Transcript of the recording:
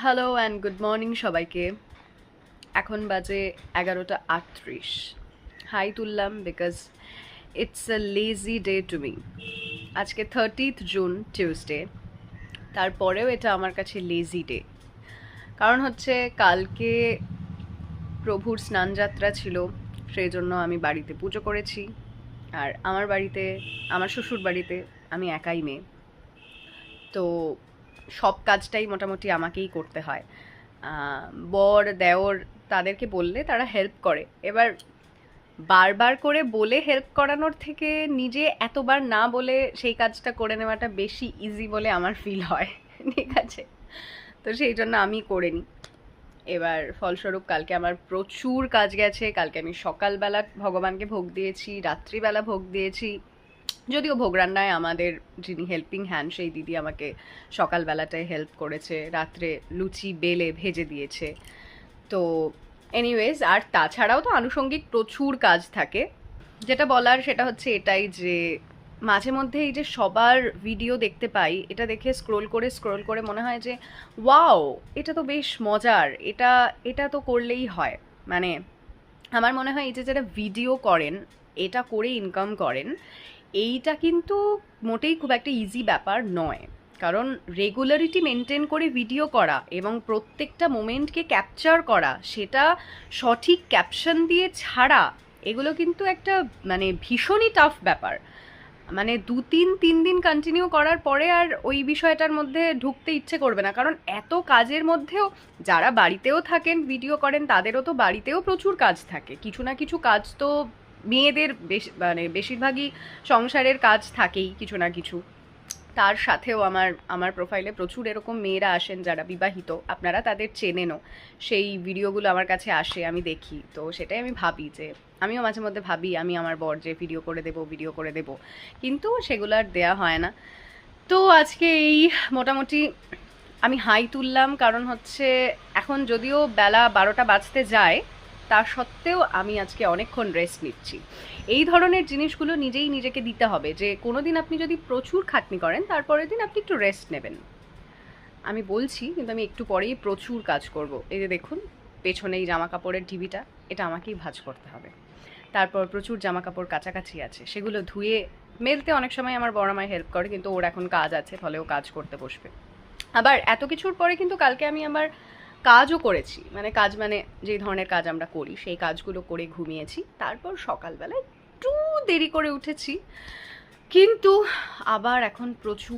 Hello and good morning সবাইকে। এখন বাজে 11:38। হাই তুললাম because it's a lazy day to me. আজকে 30th জুন, টিউসডে। তারপরেও এটা আমার কাছে লেজি ডে। কারণ হচ্ছে কালকে প্রভুর স্নানযাত্রা ছিল, সেই জন্য আমি বাড়িতে পুজো করেছি। আর আমার বাড়িতে, আমার শ্বশুর বাড়িতে আমি একাই মেয়ে, তো সব কাজটাই মোটামুটি আমাকেই করতে হয়। বর দেওর তাদেরকে বললে তারা হেল্প করে। এবার বারবার করে বলে হেল্প করানোর থেকে নিজে এতবার না বলে সেই কাজটা করে নেওয়াটা বেশি ইজি বলে আমার ফিল হয়। ঠিক আছে, তো সেই জন্য আমি করে নিই। এবার ফলস্বরূপ কালকে আমার প্রচুর কাজ গেছে। কালকে আমি সকালবেলা ভগবানকে ভোগ দিয়েছি, রাত্রিবেলা ভোগ দিয়েছি। যদিও ভোগ রান্নায় আমাদের যিনি হেল্পিং হ্যান্ড সেই দিদি আমাকে সকালবেলাটায় হেল্প করেছে, রাত্রে লুচি বেলে ভেজে দিয়েছে। তো এনিওয়েজ, আর তাছাড়াও তো আনুষঙ্গিক প্রচুর কাজ থাকে। যেটা বলার সেটা হচ্ছে এটাই যে মাঝে মধ্যে এই যে সবার ভিডিও দেখতে পাই, এটা দেখে স্ক্রোল করে মনে হয় যে ওয়াও, এটা তো বেশ মজার, এটা এটা তো করলেই হয়। মানে আমার মনে হয় এই যে যারা ভিডিও করেন, এটা করে ইনকাম করেন, এইটা কিন্তু মোটেই খুব একটা ইজি ব্যাপার নয়। কারণ রেগুলারিটি মেনটেন করে ভিডিও করা এবং প্রত্যেকটা মোমেন্টকে ক্যাপচার করা, সেটা সঠিক ক্যাপশন দিয়ে ছাড়া, এগুলো কিন্তু একটা মানে ভীষণই টাফ ব্যাপার। মানে 2-3 দিন কন্টিনিউ করার পরে আর ওই বিষয়টার মধ্যে ঢুকতে ইচ্ছে করবে না। কারণ এত কাজের মধ্যেও যারা বাড়িতেও থাকেন ভিডিও করেন, তাদেরও তো বাড়িতেও প্রচুর কাজ থাকে। কিছু না কিছু কাজ তো মেয়েদের মানে বেশিরভাগই সংসারের কাজ থাকেই কিছু না কিছু। তার সাথেও আমার আমার প্রোফাইলে প্রচুর এরকম মেয়েরা আসেন যারা বিবাহিত, আপনারা তাদের চেনেনও। সেই ভিডিওগুলো আমার কাছে আসে, আমি দেখি। তো সেটাই আমি ভাবি যে আমিও মাঝে মধ্যে ভাবি আমি আমার বর যে ভিডিও করে দেব, কিন্তু সেগুলো আর দেওয়া হয় না। তো আজকে এই মোটামুটি আমি হাই তুললাম, কারণ হচ্ছে এখন যদিও বেলা 12টা বাজতে যায়, তা সত্ত্বেও আমি আজকে অনেকক্ষণ রেস্ট নিচ্ছি। এই ধরনের জিনিসগুলো নিজেই নিজেকে দিতে হবে যে কোনো দিন আপনি যদি প্রচুর খাটনি করেন, তারপরের দিন আপনি একটু রেস্ট নেবেন। আমি বলছি কিন্তু আমি একটু পরেই প্রচুর কাজ করব। এই যে দেখুন পেছনে এই জামা কাপড়ের ঢিবিটা, এটা আমাকেই ভাঁজ করতে হবে। তারপর প্রচুর জামা কাপড় কাছাকাছি আছে, সেগুলো ধুয়ে মেলতে অনেক সময় আমার বড় মাই হেল্প করে, কিন্তু ওর এখন কাজ আছে, ফলে ও কাজ করতে বসবে। আবার এত কিছুর পরে কিন্তু কালকে আমি আবার কাজও করেছি। মানে কাজ মানে যেই ধরনের কাজ আমরা করি সেই কাজগুলো করে ঘুমিয়েছি। তারপর সকালবেলায় একটু দেরি করে উঠেছি, কিন্তু আবার এখন প্রচুর